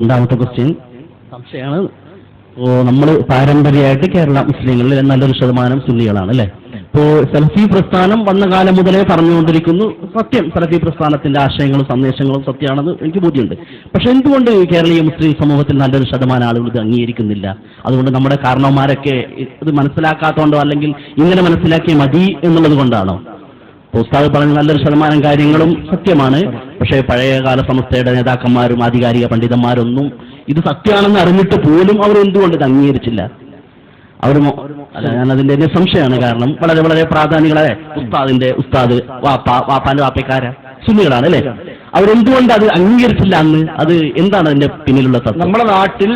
രണ്ടാമത്തെ ക്വസ്റ്റ്യൻ സംശയമാണ്. നമ്മൾ പാരമ്പര്യമായിട്ട് കേരള മുസ്ലിങ്ങളിൽ നല്ലൊരു ശതമാനം സുന്നികളാണ് അല്ലേ? ഇപ്പോൾ സലഫി പ്രസ്ഥാനം വന്ന കാലം മുതലേ പറഞ്ഞുകൊണ്ടിരിക്കുന്നു സത്യം, സലഫി പ്രസ്ഥാനത്തിന്റെ ആശയങ്ങളും സന്ദേശങ്ങളും സത്യമാണെന്ന് എനിക്ക് ബോധ്യമുണ്ട്. പക്ഷെ എന്തുകൊണ്ട് കേരളീയ മുസ്ലിം സമൂഹത്തിൽ നല്ലൊരു ശതമാനം ആളുകൾ ഇത് അംഗീകരിക്കുന്നില്ല? അതുകൊണ്ട് നമ്മുടെ കാരണവന്മാരൊക്കെ ഇത് മനസ്സിലാക്കാത്തതുകൊണ്ടോ അല്ലെങ്കിൽ ഇങ്ങനെ മനസ്സിലാക്കിയ മതി എന്നുള്ളത് കൊണ്ടാണോ? ഉസ്താദ് പറഞ്ഞ നല്ലൊരു ശതമാനം കാര്യങ്ങളും സത്യമാണ്. പക്ഷേ പഴയകാല സംസ്ഥയുടെ നേതാക്കന്മാരും ആധികാരിക പണ്ഡിതന്മാരൊന്നും ഇത് സത്യമാണെന്ന് അറിഞ്ഞിട്ട് പോലും അവർ എന്തുകൊണ്ട് ഇത് അംഗീകരിച്ചില്ല? ഞാനതിന്റെ എന്നെ സംശയമാണ്. കാരണം വളരെ വളരെ പ്രാധാന്യങ്ങളെ ഉസ്താദ് വാപ്പാന്റെ വാപ്പക്കാര സുന്നികളാണ് അല്ലേ? അവരെന്തുകൊണ്ട് അത് അംഗീകരിച്ചില്ല അന്ന്? അത് എന്താണ് അതിന്റെ പിന്നിലുള്ള തത്വം? നമ്മുടെ നാട്ടിൽ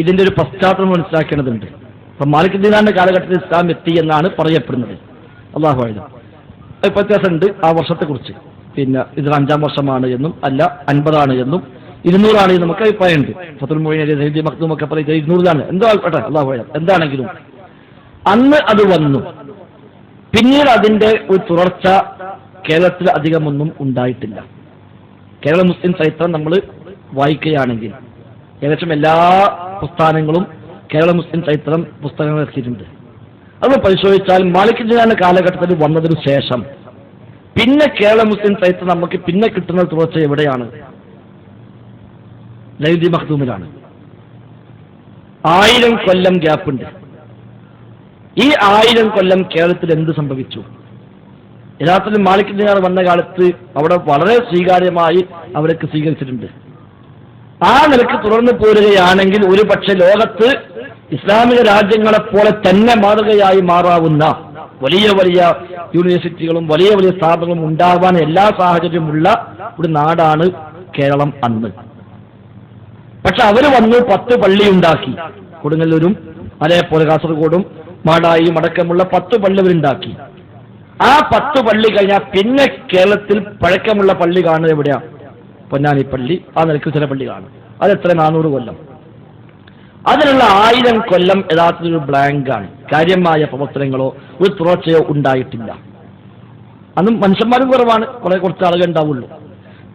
ഇതിന്റെ ഒരു പശ്ചാത്തലം മനസ്സിലാക്കേണ്ടതുണ്ട്. ഇപ്പൊ മാലിക് ദീനാന്റെ കാലഘട്ടത്തിൽ ഇസ്ലാം എത്തി എന്നാണ് പറയപ്പെടുന്നത്. അള്ളാഹു ആയത് വ്യത്യാസമുണ്ട് ആ വർഷത്തെക്കുറിച്ച്. പിന്നെ ഇത് 5-ാം വർഷമാണ് എന്നും അല്ല 50 എന്നും 200 എന്നും നമുക്ക് അഭിപ്രായമുണ്ട്. ഫത്തുൽ മുഈൻ മഖ്ദൂമൊക്കെ പറയുന്നത് 200 എന്തോ ആയിക്കോട്ടെ, അള്ളാഹു ആയത് എന്താണെങ്കിലും അന്ന് അത് വന്നു. പിന്നീട് അതിന്റെ ഒരു തുടർച്ച കേരളത്തിൽ അധികമൊന്നും ഉണ്ടായിട്ടില്ല. കേരള മുസ്ലിം ചരിത്രം നമ്മൾ വായിക്കുകയാണെങ്കിൽ ഏകദേശം എല്ലാ പ്രസ്ഥാനങ്ങളും കേരള മുസ്ലിം ചരിത്രം പുസ്തകങ്ങൾ എത്തിയിട്ടുണ്ട്. അത് പരിശോധിച്ചാൽ മാലിക് ദീനാന്റെ കാലഘട്ടത്തിൽ വന്നതിനു ശേഷം പിന്നെ കേരള മുസ്ലിം ചരിത്രം നമുക്ക് പിന്നെ കിട്ടുന്ന തുടർച്ച എവിടെയാണ്? ലൈദി മഖ്ദൂമിലാണ്. 1000 കൊല്ലം ഗ്യാപ്പുണ്ട്. ഈ 1000 കൊല്ലം കേരളത്തിൽ എന്ത് സംഭവിച്ചു? യഥാർത്ഥത്തിൽ മാലിക് ദീനാർ വന്ന കാലത്ത് അവിടെ വളരെ സ്വീകാര്യമായി അവരൊക്കെ സ്വീകരിച്ചിട്ടുണ്ട്. ആ നിലക്ക് തുടർന്ന് പോരുകയാണെങ്കിൽ ഒരു പക്ഷേ ലോകത്ത് ഇസ്ലാമിക രാജ്യങ്ങളെപ്പോലെ തന്നെ മാതൃകയായി മാറാവുന്ന വലിയ വലിയ യൂണിവേഴ്സിറ്റികളും വലിയ വലിയ സ്ഥാപനങ്ങളും ഉണ്ടാവാൻ എല്ലാ സാഹചര്യമുള്ള ഒരു നാടാണ് കേരളം അന്ന്. പക്ഷെ അവർ വന്നു 10 പള്ളി ഉണ്ടാക്കി. കൊടുങ്ങല്ലൂരും അതേപോലെ കാസർഗോഡും മാടായിയും അടക്കമുള്ള 10 പള്ളി അവരുണ്ടാക്കി. ആ 10 പള്ളി കഴിഞ്ഞാൽ പിന്നെ കേരളത്തിൽ പഴക്കമുള്ള പള്ളി കാണുന്നത് എവിടെയാ? പൊന്നാനി പള്ളി. ആ നിലയ്ക്ക് ചില പള്ളി കാണും. അതെത്ര? 400 കൊല്ലം. അതിനുള്ള 1000 കൊല്ലം യഥാർത്ഥത്തിൽ ഒരു ബ്ലാങ്കാണ്. കാര്യമായ പ്രവർത്തനങ്ങളോ ഒരു തുടർച്ചയോ ഉണ്ടായിട്ടില്ല. അന്നും മനുഷ്യന്മാരും കുറവാണ്, കുറച്ച് ആളുകൾ ഉണ്ടാവുള്ളൂ.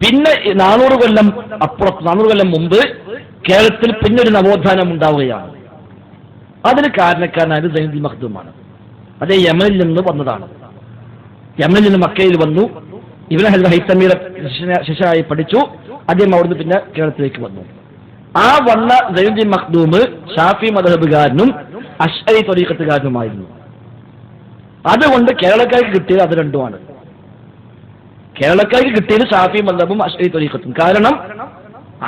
പിന്നെ 400 കൊല്ലം അപ്പുറത്ത് 400 കൊല്ലം മുമ്പ് കേരളത്തിൽ പിന്നെ ഒരു നവോത്ഥാനം ഉണ്ടാവുകയാണ്. അതിന് കാരണക്കാരനായത് സൈനുൽ മഖ്ദൂമാണ്. അത് യമനിൽ നിന്ന് വന്നതാണ്. യമനിൽ നിന്ന് മക്കയിൽ വന്നു. ഇബ്നു ഹൈത്തമിയുടെ ശിഷ്യനായി പഠിച്ചു. അദ്ദേഹം അവിടുന്ന് പിന്നെ കേരളത്തിലേക്ക് വന്നു. ആ വന്ന സൈനുൽ മഖ്ദൂം ഷാഫി മദ്ഹബുകാരനും അശ്അരി ത്വരീഖത്തുകാരനുമായിരുന്നു. അതുകൊണ്ട് കേരളക്കാർക്ക് കിട്ടിയത് അത് രണ്ടുമാണ്. കേരളക്കാർക്ക് കിട്ടിയത് ഷാഫി മദ്ഹബും അശ്അരി ത്വരീഖത്തും. കാരണം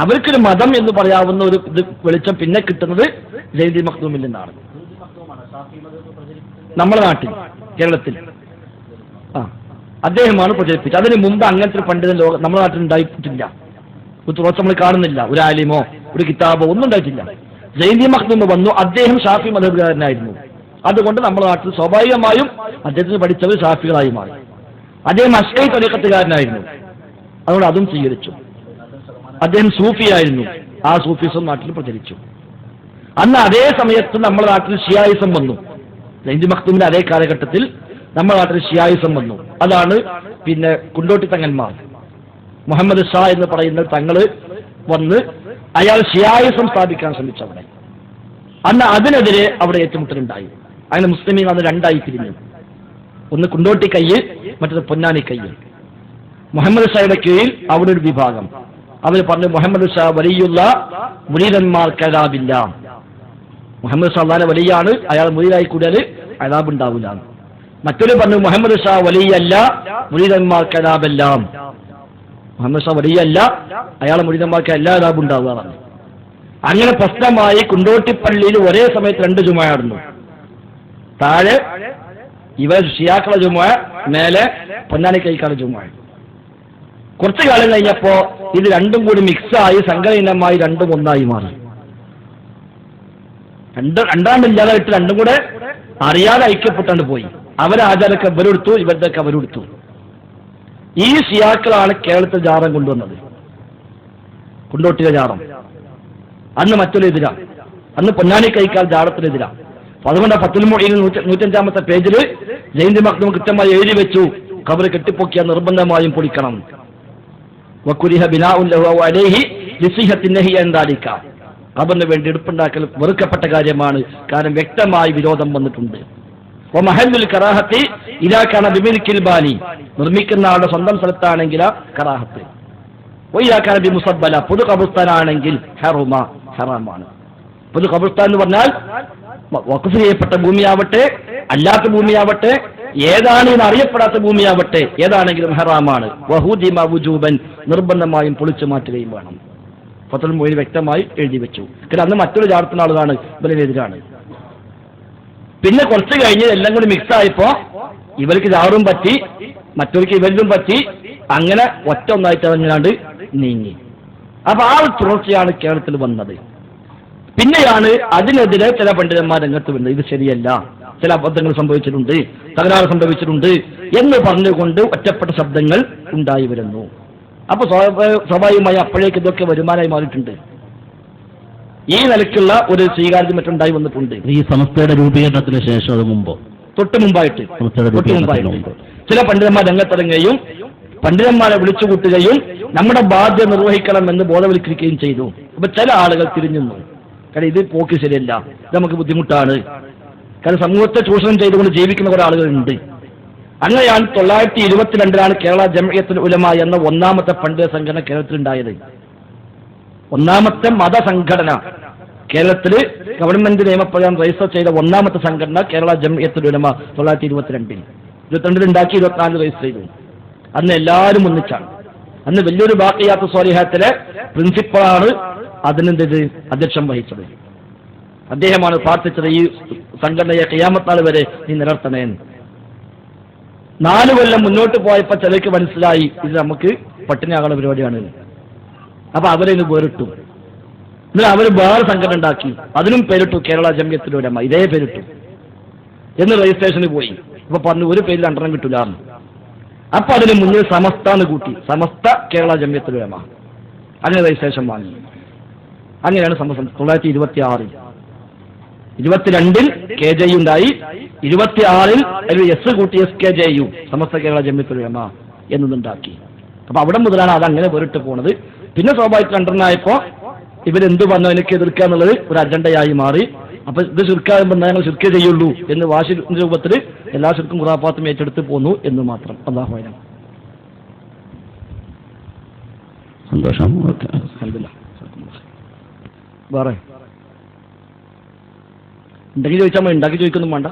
അവർക്കൊരു മതം എന്ന് പറയാവുന്ന ഒരു ഇത് വെളിച്ചം പിന്നെ കിട്ടുന്നത് സൈനുൽ മഖ്ദൂമിൽ നിന്നാണ്. നമ്മുടെ നാട്ടിൽ കേരളത്തിൽ അദ്ദേഹമാണ് പ്രചരിപ്പിച്ചത്. അതിന് മുമ്പ് അങ്ങനത്തെ ഒരു പണ്ഡിതൻ നമ്മുടെ നാട്ടിൽ ഉണ്ടായിട്ടില്ല. ഒരു തുടർച്ച നമ്മൾ കാണുന്നില്ല. ഒരു ആലിമോ ഒരു കിതാബോ ഒന്നും ഉണ്ടായിട്ടില്ല. സൈനുൽ മഖ്ദൂം വന്നു. അദ്ദേഹം ഷാഫി മദ്ഹബുകാരനായിരുന്നു. അതുകൊണ്ട് നമ്മുടെ നാട്ടിൽ സ്വാഭാവികമായും അദ്ദേഹത്തിന് പഠിച്ചവർ ഷാഫികളായി മാറി. അദ്ദേഹം അശ്അരി ത്വരീഖത്തുകാരനായിരുന്നു. അതുകൊണ്ട് അതും സ്വീകരിച്ചു. അദ്ദേഹം സൂഫിയായിരുന്നു. ആ സൂഫിസം നാട്ടിൽ പ്രചരിച്ചു. അന്ന് അതേ സമയത്ത് നമ്മുടെ നാട്ടിൽ ഷിയായിസം വന്നു. സൈനുൽ മഖ്ദൂമിന്റെ അതേ കാലഘട്ടത്തിൽ നമ്മുടെ നാട്ടിൽ ഷിയായിസം വന്നു. അതാണ് പിന്നെ കുണ്ടോട്ടി തങ്ങന്മാർ, മുഹമ്മദ് ഷാ എന്ന് പറയുന്ന തങ്ങള് വന്ന് അയാൾ ഷിയായിസം സ്ഥാപിക്കാൻ ശ്രമിച്ചവിടെ. അന്ന് അതിനെതിരെ അവിടെ ഏറ്റുമുട്ടലുണ്ടായി. അങ്ങനെ മുസ്ലിമീങ്ങൾ അന്ന് രണ്ടായി പിരിഞ്ഞു. ഒന്ന് കുണ്ടോട്ടി കയ്യ്, മറ്റൊന്ന് പൊന്നാനി കയ്യ്. മുഹമ്മദ് ഷായുടെ കീഴിൽ അവിടെ ഒരു വിഭാഗം. അവർ പറഞ്ഞു മുഹമ്മദ് ഷാ വലിയുള്ള മുരീദന്മാർക്ക് അദാബില്ല. മുഹമ്മദ് ഷാ അള്ളാഹുവിന്റെ വലിയാണ്, അയാൾ മുരീദായി കൂടിയാൽ അദാബ് ഉണ്ടാവില്ല. മറ്റൊരു പറഞ്ഞു മുഹമ്മദ് ഷാ വലിയല്ല, മുരീദന്മാർക്ക് അദാബെല്ലാം. മുഹമ്മദ് ഷാ വലിയല്ല, അയാൾ മുരീദന്മാർക്ക് എല്ലാ അദാബും ഉണ്ടാവുക. അങ്ങനെ പ്രശ്നമായി കുണ്ടോട്ടിപ്പള്ളിയിൽ ഒരേ സമയത്ത് 2 ജുമുഅ നടന്നു. താഴെ ഇവർ ഷിയാക്കളെ ജുമുഅ, മേലെ പൊന്നാനി കൈക്കാട് ജുമുഅ. കുറച്ചു കാലം കഴിഞ്ഞപ്പോ ഇത് രണ്ടും കൂടി മിക്സായി സംഘടനമായി രണ്ടും ഒന്നായി മാറി. രണ്ടാമില്ലാതായിട്ട് രണ്ടും കൂടെ അറിയാതെ ഐക്യപ്പെട്ടാണ്ട് പോയി. അവരെ ആചാരമൊക്കെ അവരെടുത്തു, ഇവരുടെയൊക്കെ അവരെടുത്തു. ഈ ഷിയാക്കളാണ് കേരളത്തിൽ ജാറം കൊണ്ടുവന്നത്. കുണ്ടോട്ടിലെ ജാറം അന്ന് മറ്റൊരു എതിരാ. അന്ന് പൊന്നാനി കൈക്കാൽ ജാറത്തിനെതിരാ. അപ്പൊ അതുകൊണ്ട് ഫത്തുൽ മുഈൻ 105-ാമത്തെ പേജിൽ സൈനുൽ മഖ്ദൂം കൃത്യമായി എഴുതി വെച്ചു, ഖബർ കെട്ടിപ്പൊക്കിയാൽ നിർബന്ധമായും പൊളിക്കണം. വകുരിഹ ബിനാഉ ലഹു അലൈഹി ഖബറിന് വേണ്ടി എടുപ്പുണ്ടാക്കൽ വെറുക്കപ്പെട്ട കാര്യമാണ്. കാരണം വ്യക്തമായി വിരോധം വന്നിട്ടുണ്ട്. മഹല്ലുൽ കറാഹത്തി ഇദാ കാന ബിമിൽക്കിൽ ബാനി, നിർമ്മിക്കുന്ന ആളുടെ സ്വന്തം സ്ഥലത്താണെങ്കിൽ കറാഹത്ത്. ഇദാ കാന ബിമുസബ്ബല, പൊതു ഖബർസ്ഥാനാണെങ്കിൽ ഹറാമാണ്. പൊതു ഖബർസ്ഥാൻ എന്ന് പറഞ്ഞാൽ വഖഫ് ചെയ്യപ്പെട്ട ഭൂമിയാവട്ടെ അല്ലാത്ത ഭൂമിയാവട്ടെ ഏതാണ് എന്ന് അറിയപ്പെടാത്ത ഭൂമിയാവട്ടെ ഏതാണെങ്കിലും ഹറാമാണ്. വഹുദിമ വുജൂബൻ, നിർബന്ധമായും പൊളിച്ചു മാറ്റുകയും വേണം. ഫത്വൽ മൊയ്ൻ വ്യക്തമായി എഴുതി വെച്ചു. കാരണം അന്ന് മറ്റൊരു ജാറത്തുന്ന ആളുകളാണ് ഇവരെതിരാണ്. പിന്നെ കുറച്ച് കഴിഞ്ഞ് എല്ലാം കൂടി മിക്സ് ആയപ്പോ ഇവർക്ക് ജാറും പറ്റി മറ്റവർക്ക് ഇവരിലും പറ്റി, അങ്ങനെ ഒറ്റ ഒന്നായിട്ട് അങ്ങാണ്ട് നീങ്ങി. അപ്പൊ ആ തുടർച്ചയാണ് കേരളത്തിൽ വന്നത്. പിന്നെയാണ് അതിനെതിരെ ചില പണ്ഡിതന്മാർ രംഗത്ത് വരുന്നത്. ഇത് ശരിയല്ല, ചില അബദ്ധങ്ങൾ സംഭവിച്ചിട്ടുണ്ട്, തകരാറ് സംഭവിച്ചിട്ടുണ്ട് എന്ന് പറഞ്ഞുകൊണ്ട് ഒറ്റപ്പെട്ട ശബ്ദങ്ങൾ ഉണ്ടായി വരുന്നു. അപ്പൊ സ്വാഭാവികമായി അപ്പോഴേക്ക് ഇതൊക്കെ വരുമാനമായി മാറിയിട്ടുണ്ട്. ഈ നിലയ്ക്കുള്ള ഒരു സ്വീകാര്യത മറ്റുണ്ടായി വന്നിട്ടുണ്ട്. ഈ സമസ്തയുടെ രൂപീകരണത്തിന് ശേഷം അത് മുമ്പോ തൊട്ട് മുമ്പായിട്ട് ചില പണ്ഡിതന്മാർ രംഗത്തിറങ്ങുകയും പണ്ഡിതന്മാരെ വിളിച്ചുകൂട്ടുകയും നമ്മുടെ ബാധ്യത നിർവഹിക്കണമെന്ന് ബോധവൽക്കരിക്കുകയും ചെയ്തു. അപ്പൊ ചില ആളുകൾ തിരിഞ്ഞു. കാരണം ഇത് പോക്ക് ശരിയല്ല, ഇത് നമുക്ക് ബുദ്ധിമുട്ടാണ്. കാരണം സമൂഹത്തെ ചൂഷണം ചെയ്തുകൊണ്ട് ജീവിക്കുന്ന കുറെ ആളുകളുണ്ട്. അങ്ങനെയാണ് 1922 കേരള ജംഇയ്യത്തുൽ ഉലമ എന്ന ഒന്നാമത്തെ പണ്ഡിത സംഘടന കേരളത്തിലുണ്ടായത്. ഒന്നാമത്തെ മതസംഘടന കേരളത്തിൽ ഗവൺമെന്റ് നിയമപ്രകാരം രജിസ്റ്റർ ചെയ്ത ഒന്നാമത്തെ സംഘടന കേരള ജംഇയ്യത്തുൽ ഉലമ 1922 ഉണ്ടാക്കി 24 രജിസ്റ്റർ ചെയ്തു. അന്ന് എല്ലാവരും ഒന്നിച്ചാണ്. അന്ന് വലിയൊരു ബാഖിയാത്ത് സ്വാലിഹാത്തിലെ പ്രിൻസിപ്പളാണ് അതിനെന്ത് അധ്യക്ഷം വഹിച്ചത്. അദ്ദേഹമാണ് പ്രാർത്ഥിച്ചത് ഈ സംഘടനയെ ഖിയാമത്ത് നാൾ വരെ നീ നിലനിർത്തണേന്ന്. 4 കൊല്ലം മുന്നോട്ട് പോയപ്പോൾ ചിലർക്ക് മനസ്സിലായി ഇത് നമുക്ക് പട്ടിണിയാകുന്ന പരിപാടിയാണ്. അപ്പൊ അവരെ ഇത് വേറിട്ടു. എന്നിട്ട് അവർ വേറെ സംഘടന ഉണ്ടാക്കി, അതിനും പേരിട്ടു കേരള ജംഇയ്യത്തുൽ ഉലമ. ഇതേ പേരിട്ടു. എന്ന് രജിസ്ട്രേഷന് പോയി. അപ്പൊ പറഞ്ഞു ഒരു പേരിൽ 2 കിട്ടില്ല. അപ്പൊ അതിന് മുന്നിൽ സമസ്താന്ന് കൂട്ടി, സമസ്ത കേരള ജംഇയ്യത്തുൽ ഉലമ. അങ്ങനെ രജിസ്ട്രേഷൻ വാങ്ങി. അങ്ങനെയാണ് സമസ്ത 1926. 22 KJU ഉണ്ടായി. 26 എസ് കൂട്ടി SKJU, സമസ്ത കേരള ജംഇയ്യത്തുൽ ഉലമ എന്നതുണ്ടാക്കി. അപ്പൊ അവിടെ മുതലാണ് അത് അങ്ങനെ വേറിട്ട് പോണത്. പിന്നെ സ്വാഭാവിക രണ്ടെണ്ണായപ്പോ ഇവരെന്ത് പറഞ്ഞു എനിക്ക് എതിർക്കുക എന്നുള്ളത് ഒരു അജണ്ടയായി മാറി. അപ്പൊ ഇത് ശിർക്കാകുമ്പോൾ ഞങ്ങൾ ശിർക്ക് ചെയ്യുള്ളൂ എന്ന് വാശി രൂപത്തിൽ എല്ലാ ശിർക്കും ഖുറാഫാത്തും ഏറ്റെടുത്ത് പോന്നു എന്ന് മാത്രം. അല്ലാഹു അഅലം. സന്തോഷം. വേറെ ഉണ്ടെങ്കിൽ ചോദിച്ചാൽ ഉണ്ടാക്കി ചോദിക്കൊന്നും വേണ്ട.